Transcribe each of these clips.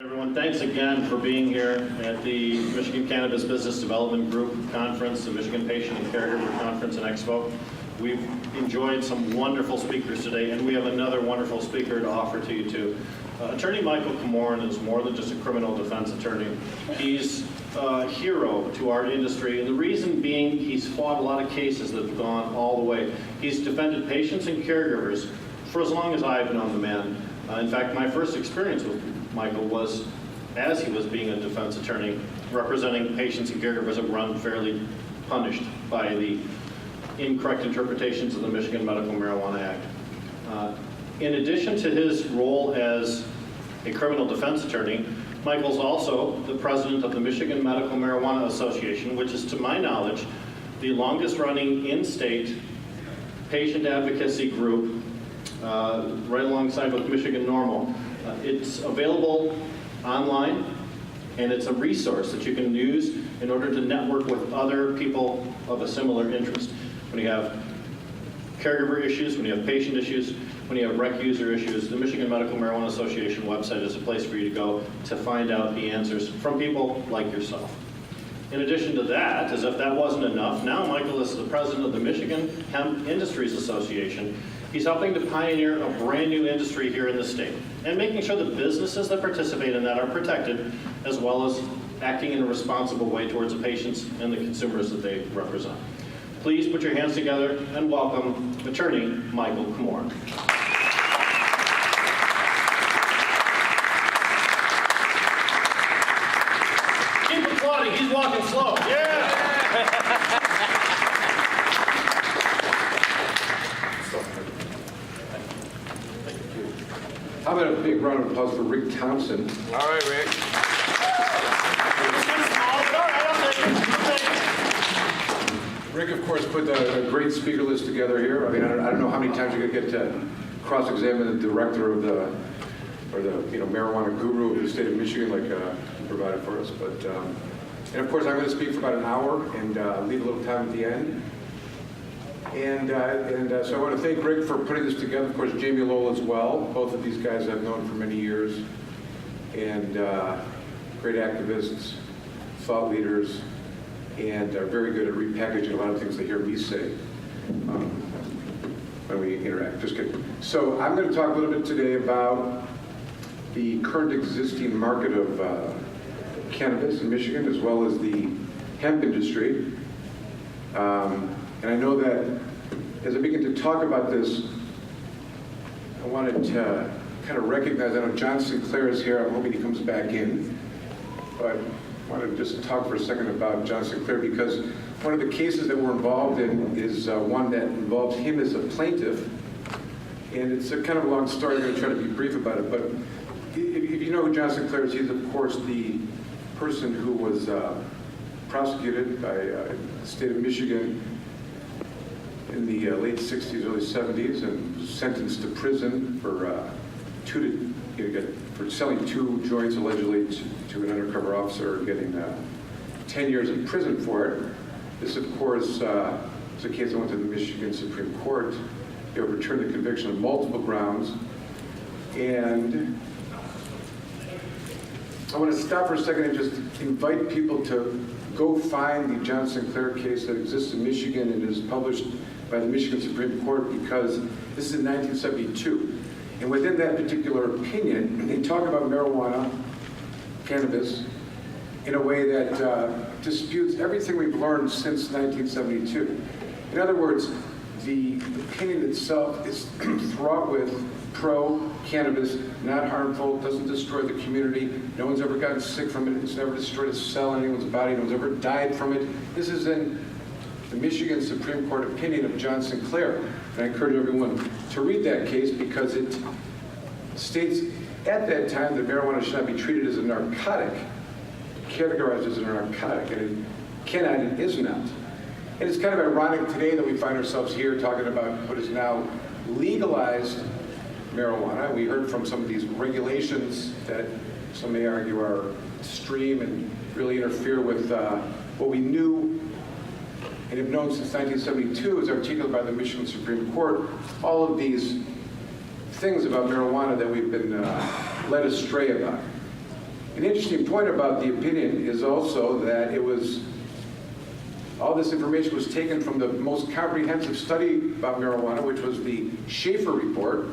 Everyone, thanks again for being here at the Michigan Cannabis Business Development Group Conference, the Michigan Patient and Caregiver Conference and Expo. We've enjoyed some wonderful speakers today, and we have another wonderful speaker to offer to you too. Attorney Michael Camoran is more than just a criminal defense attorney. He's a hero to our industry, and the reason being he's fought a lot of cases that have gone all the way. He's defended patients and caregivers for as long as I've known the man. In fact, my first experience with Michael was as he was being a defense attorney representing patients and caregivers that were unfairly punished by the incorrect interpretations of the Michigan Medical Marijuana Act. In addition to his role as a criminal defense attorney, Michael's also the president of the Michigan Medical Marijuana Association, which is, to my knowledge, the longest running in-state patient advocacy group, right alongside with Michigan NORML. It's available online, and it's a resource that you can use in order to network with other people of a similar interest. When you have caregiver issues, when you have patient issues, when you have rec user issues, the Michigan Medical Marijuana Association website is a place for you to go to find out the answers from people like yourself. In addition to that, as if that wasn't enough, now Michael is the president of the Michigan Hemp Industries Association. He's helping to pioneer a brand new industry here in the state and making sure the businesses that participate in that are protected, as well as acting in a responsible way towards the patients and the consumers that they represent. Please put your hands together and welcome Attorney Michael Camoran. Keep applauding, he's walking slow. Yeah! How about a big round of applause for Rick Thompson? All right, Rick. Rick, of course, put a great speaker list together here. I mean, I don't know how many times you're going to get to cross-examine the director of the marijuana guru of the state of Michigan, like you provided for us. But and of course, I'm going to speak for about an hour and leave a little time at the end. And so I want to thank Rick for putting this together. Of course, Jamie Lowell as well. Both of these guys I've known for many years, and great activists, thought leaders, and are very good at repackaging a lot of things they hear me say when we interact. Just kidding. So I'm going to talk a little bit today about the current existing market of cannabis in Michigan, as well as the hemp industry. And I know that as I begin to talk about this, I wanted to kind of recognize, I know John Sinclair is here, I'm hoping he comes back in, but I want to just talk for a second about John Sinclair, because one of the cases that we're involved in is one that involves him as a plaintiff, and it's a kind of a long story. I'm going to try to be brief about it, but if you know who John Sinclair is, he's of course the person who was prosecuted by the state of Michigan in the late 60s, early 70s, and was sentenced to prison for for selling 2 joints allegedly to an undercover officer, getting 10 years in prison for it. This, of course, is a case that went to the Michigan Supreme Court. They overturned the conviction on multiple grounds. And I want to stop for a second and just invite people to go find the John Sinclair case that exists in Michigan and is published by the Michigan Supreme Court, because this is in 1972. And within that particular opinion, they talk about marijuana, cannabis, in a way that disputes everything we've learned since 1972. In other words, the opinion itself is fraught with pro-cannabis, not harmful, doesn't destroy the community, no one's ever gotten sick from it, it's never destroyed a cell in anyone's body, no one's ever died from it. This is in the Michigan Supreme Court opinion of John Sinclair. And I encourage everyone to read that case, because it states at that time that marijuana should not be treated as a narcotic, categorized as a narcotic, and it cannot and is not. And it's kind of ironic today that we find ourselves here talking about what is now legalized marijuana. We heard from some of these regulations that some may argue are extreme and really interfere with what we knew and have known since 1972, as articulated by the Michigan Supreme Court. All of these things about marijuana that we've been led astray about. An interesting point about the opinion is also that all this information was taken from the most comprehensive study about marijuana, which was the Schaefer report.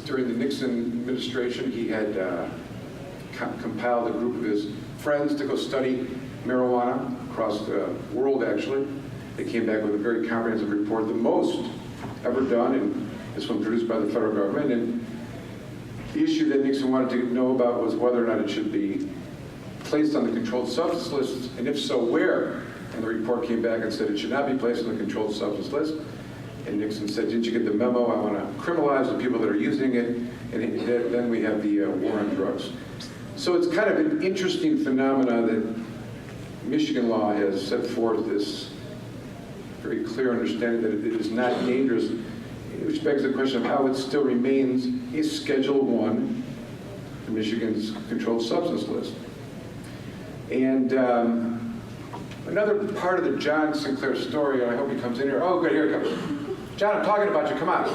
During the Nixon administration, he had compiled a group of his friends to go study marijuana across the world, actually. They came back with a very comprehensive report, the most ever done, and this one produced by the federal government. And the issue that Nixon wanted to know about was whether or not it should be placed on the controlled substance list, and if so, where? And the report came back and said it should not be placed on the controlled substance list. And Nixon said, didn't you get the memo? I want to criminalize the people that are using it. And then we have the war on drugs. So it's kind of an interesting phenomena that Michigan law has set forth this very clear understanding that it is not dangerous, which begs the question of how it still remains a Schedule I in Michigan's controlled substance list. And another part of the John Sinclair story, and I hope he comes in here. Oh, good, here he comes. John, I'm talking about you. Come on.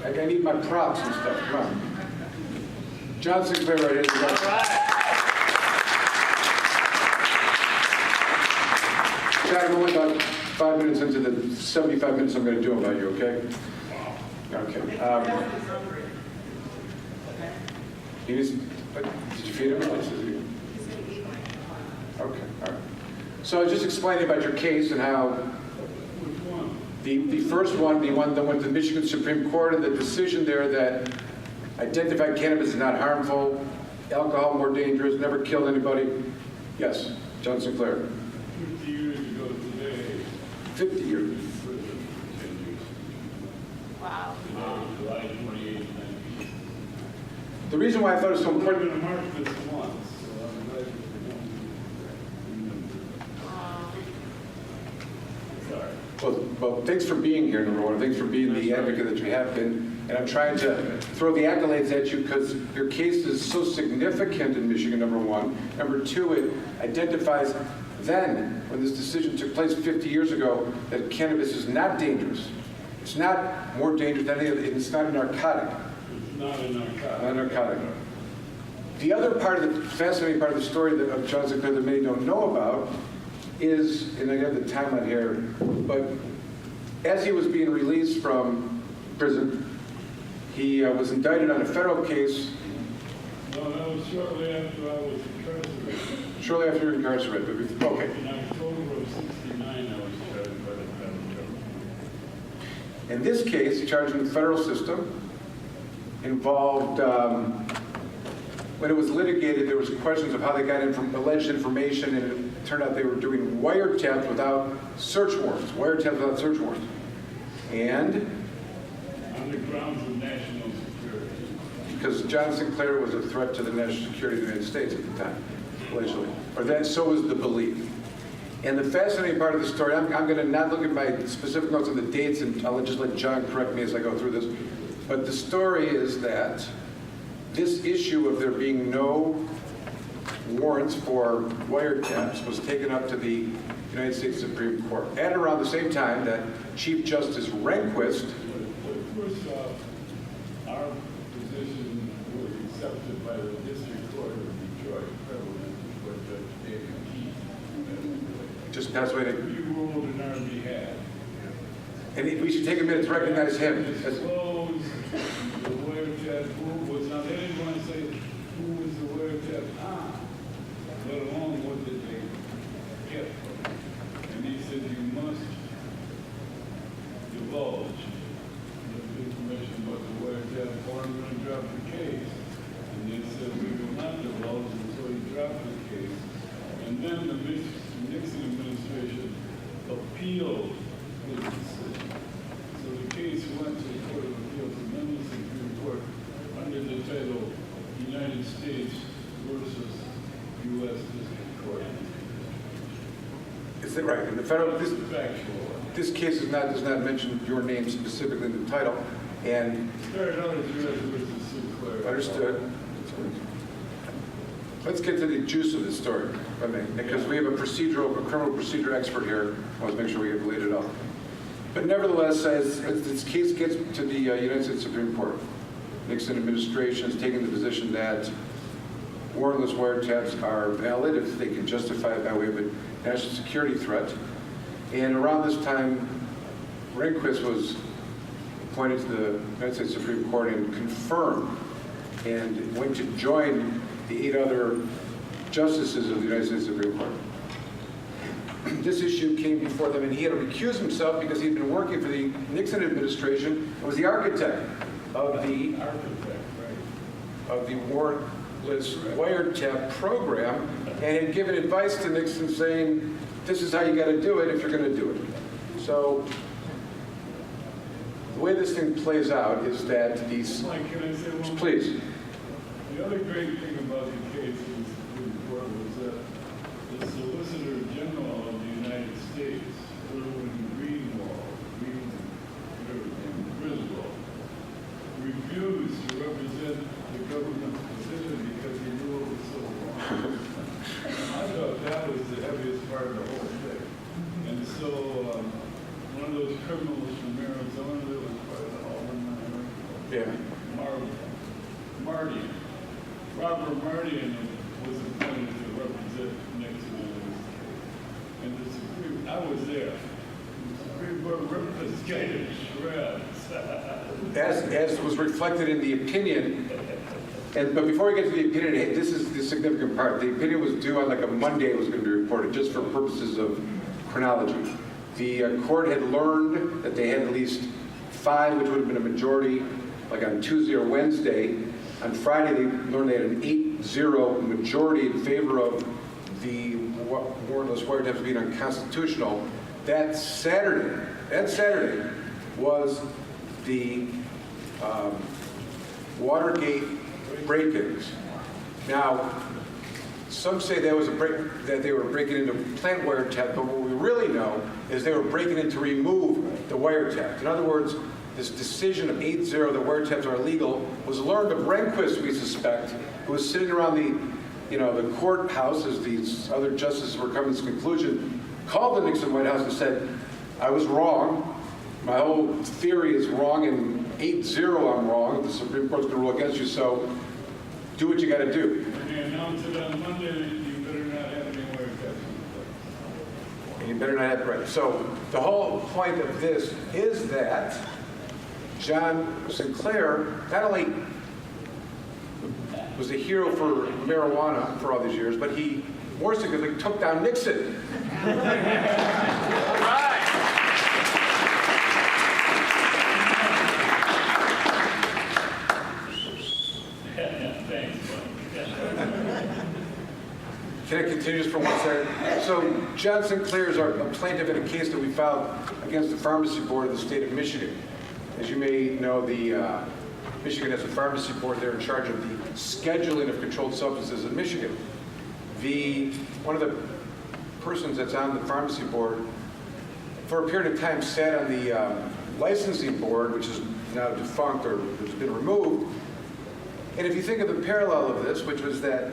I need my props and stuff. Come on. John Sinclair right here. All right. John, I'm only about 5 minutes into the 75 minutes I'm going to do about you, okay? Okay. Did you feed him? Okay, all right. So I was just explaining about your case and how the first one, the one that went to the Michigan Supreme Court, and the decision there that identified cannabis is not harmful, alcohol more dangerous, never killed anybody. Yes, John Sinclair. 50 years ago today. 50 years. Wow. July 28th, The reason why I thought it was so I'm going important. to mark this once, so I'm glad you remember. Sorry. Well, thanks for being here, number one. Thanks for being the advocate that you have been. And I'm trying to throw the accolades at you because your case is so significant in Michigan, number one. Number two, it identifies then, when this decision took place 50 years ago, that cannabis is not dangerous. It's not more dangerous than any other. It's not a narcotic. It's not a narcotic. Not a narcotic. The other part of the fascinating part of the story of John Sinclair that many don't know about is, and I have the timeline here, but as he was being released from prison, he was indicted on a federal case. No, that was shortly after I was incarcerated. Shortly after you were incarcerated, but okay. In October of '69, I was charged by the federal government. In this case, charged in the federal system, involved, when it was litigated, there was questions of how they got alleged information, and it turned out they were doing wiretaps without search warrants. Wiretaps without search warrants. And On the grounds of national security. because John Sinclair was a threat to the national security of the United States at the time, allegedly. Or that, so was the belief. And the fascinating part of the story, I'm going to not look at my specific notes on the dates, and I'll just let John correct me as I go through this. But the story is that this issue of there being no warrants for wiretaps was taken up to the United States Supreme Court at around the same time that Chief Justice Rehnquist. First off, our position was accepted by the District Court of Detroit, prevalent with Judge David Keith. Just pass away. He ruled in our behalf. And we should take a minute to recognize him. Disclose the wiretap, who was, now they didn't want to say who was the wiretap on, let alone what did they get from it. And he said you must divulge the information about the wiretap or I'm going to drop the case. And they said we will not divulge until he dropped the case. And then the Nixon administration appealed the decision. So the case went to the Court of Appeals and then the Supreme Court under the title United States versus U.S. District Court. Is that right? And the federal This is factual. this case does not mention your name specifically in the title. And Started out as U.S. versus Sinclair. understood. Let's get to the juice of this story, if I may, because we have a criminal procedure expert here. I want to make sure we get related up. But nevertheless, as this case gets to the United States Supreme Court, Nixon administration has taken the position that warrantless wiretaps are valid if they can justify it by way of a national security threat. And around this time, Rehnquist was appointed to the United States Supreme Court and confirmed and went to join the 8 other justices of the United States Supreme Court. This issue came before them, and he had to recuse himself because he'd been working for the Nixon administration and was the architect of the warrantless wiretap program, and had given advice to Nixon saying, this is how you got to do it if you're going to do it. So the way this thing plays out is that these... Mike, can I say one more? Please. The other great thing about the case in the Supreme Court was that the Solicitor General of the United States, Griswold, refused to represent the government's position because he knew it was so wrong. I thought that was the heaviest part of the whole thing. And so one of those criminals from Arizona that was part of the Alderman, Robert Mardian was appointed to represent Nixon in this case. And the Supreme, I was there. The Supreme Court ripped this guy to shreds. As was reflected in the opinion, but before we get to the opinion, this is the significant part. The opinion was due on like a Monday. It was going to be reported, just for purposes of chronology. The court had learned that they had at least 5, which would have been a majority, like on Tuesday or Wednesday. On Friday, they learned they had an 8-0 majority in favor of the warrantless wiretaps being unconstitutional. That Saturday was the Watergate break-ins. Now, some say that was that they were breaking into plant wiretaps, but what we really know is they were breaking in to remove the wiretaps. In other words, this decision of 8-0 that wiretaps are illegal was learned of Rehnquist, we suspect, who was sitting around the courthouse as these other justices were coming to this conclusion, called the Nixon White House and said, I was wrong. My whole theory is wrong, and 8-0 I'm wrong. The Supreme Court's going to rule against you, so do what you got to do. And they announced it on Monday that you better not have any wiretaps in place. And you better not have right. So the whole point of this is that John Sinclair not only was a hero for marijuana for all these years, but he more significantly took down Nixon. All right. Thanks, Can I continue just for 1 second? So John Sinclair is a plaintiff in a case that we filed against the Pharmacy Board of the state of Michigan. As you may know, Michigan has a pharmacy board. They're in charge of the scheduling of controlled substances in Michigan. One of the persons that's on the pharmacy board for a period of time sat on the licensing board, which is now defunct or has been removed. And if you think of the parallel of this, which was that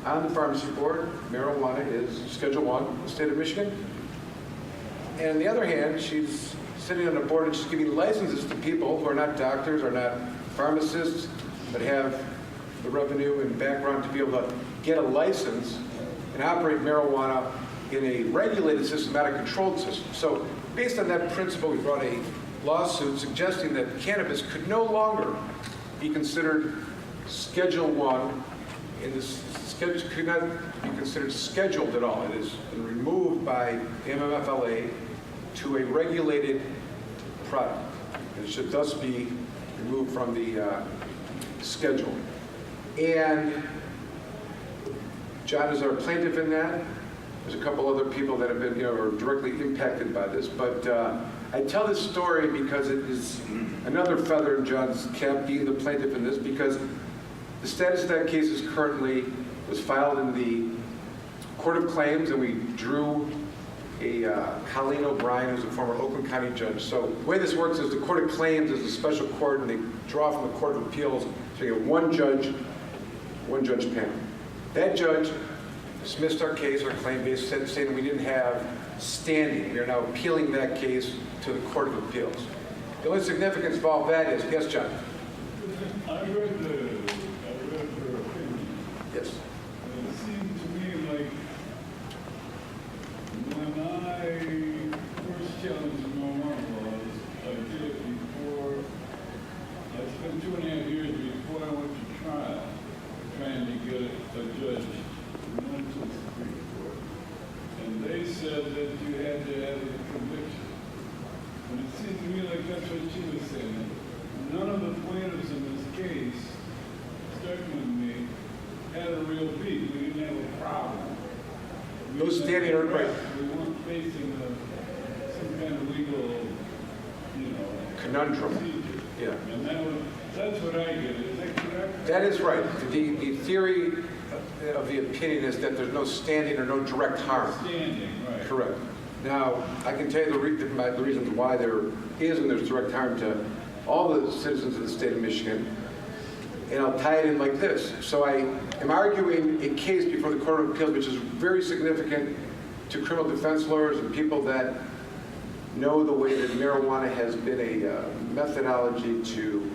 on the pharmacy board, marijuana is Schedule I in the state of Michigan. And on the other hand, she's sitting on a board and she's giving licenses to people who are not doctors, are not pharmacists, but have the revenue and background to be able to get a license and operate marijuana in a regulated system, not a controlled system. So based on that principle, we brought a lawsuit suggesting that cannabis could no longer be considered Schedule I, and this schedule could not be considered scheduled at all. It has been removed by the MMFLA to a regulated product. It should thus be removed from the schedule. And John is our plaintiff in that. There's a couple other people that have been, are directly impacted by this. But I tell this story because it is another feather in John's cap, being the plaintiff in this, because the status of that case is currently was filed in the Court of Claims, and we drew Colleen O'Brien, who's a former Oakland County judge. So the way this works is the Court of Claims is a special court, and they draw from the Court of Appeals. So you get one judge panel. That judge dismissed our case, our claim base, saying we didn't have standing. We are now appealing that case to the Court of Appeals. The only significance of all that is, yes, John? I read her opinion, Yes. It seemed to me like when I first challenged marijuana laws, I did it before, I spent 2.5 years before I went to trial, trying to get a judge run to the Supreme Court. And they said that you had to have a conviction. And it seemed to me like that's what she was saying. None of the plaintiffs in this case, starting with me, had a real beef. We didn't have a problem. No standing or right. We weren't facing some kind of legal, Conundrum. procedure. Yeah. And that's what I get. Is that correct? That is right. The theory of the opinion is that there's no standing or no direct harm. Standing, right. Correct. Now, I can tell you the reasons why there is and there's direct harm to all the citizens of the state of Michigan, and I'll tie it in like this. So I am arguing a case before the Court of Appeals, which is very significant to criminal defense lawyers and people that know the way that marijuana has been a methodology to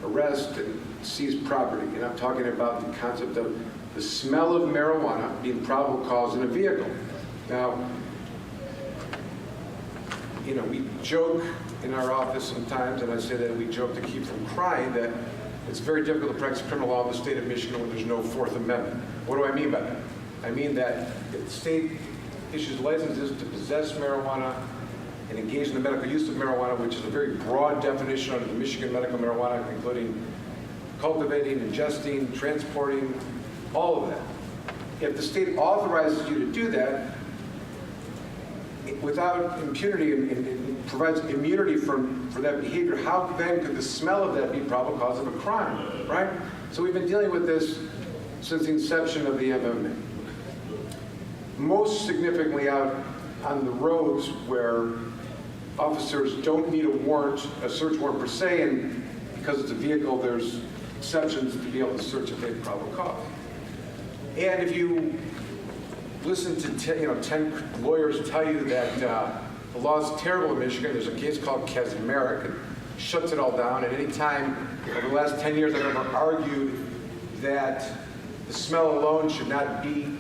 arrest and seize property. And I'm talking about the concept of the smell of marijuana being probable cause in a vehicle. Now, we joke in our office sometimes, and I say that we joke to keep from crying, that it's very difficult to practice criminal law in the state of Michigan when there's no Fourth Amendment. What do I mean by that? I mean that if the state issues licenses to possess marijuana and engage in the medical use of marijuana, which is a very broad definition under the Michigan medical marijuana, including cultivating, ingesting, transporting, all of that. If the state authorizes you to do that without impunity and provides immunity for that behavior, how then could the smell of that be probable cause of a crime, right? So we've been dealing with this since the inception of the MMA. Most significantly out on the roads where officers don't need a warrant, a search warrant per se, and because it's a vehicle, there's exceptions to be able to search if they have probable cause. And if you listen to 10 lawyers tell you that the law is terrible in Michigan, there's a case called Caregiver. It shuts it all down. At any time over the last 10 years, I've ever argued that the smell alone should not be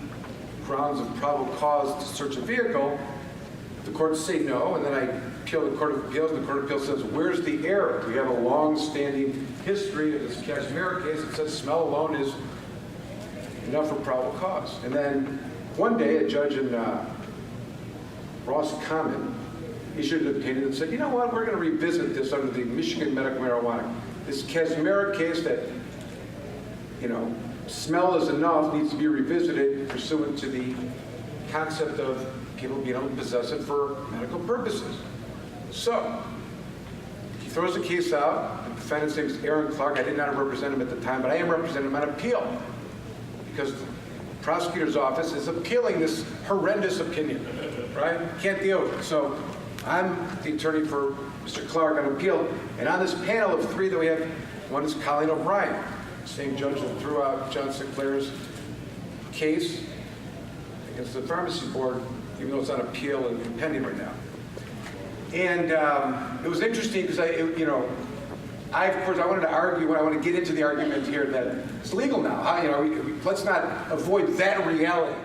grounds of probable cause to search a vehicle. The courts say no, and then I appeal to the Court of Appeals, and the Court of Appeals says, where's the error? We have a long-standing history of this Caregiver case that says smell alone is enough for probable cause. And then one day, a judge in Ross Common issued an opinion and said, you know what, we're going to revisit this under the Michigan medical marijuana. This Caregiver case that, smell is enough needs to be revisited pursuant to the concept of people being able to possess it for medical purposes. So, he throws the case out. The defendant's name is Aaron Clark. I did not represent him at the time, but I am representing him on appeal because the prosecutor's office is appealing this horrendous opinion, right? Can't deal with it. So I'm the attorney for Mr. Clark on appeal. And on this panel of three that we have, one is Colleen O'Brien, the same judge that threw out John Sinclair's case against the pharmacy board, even though it's on appeal and pending right now. And it was interesting because of course, I wanted to argue, I want to get into the argument here that it's legal now. Let's not avoid that reality.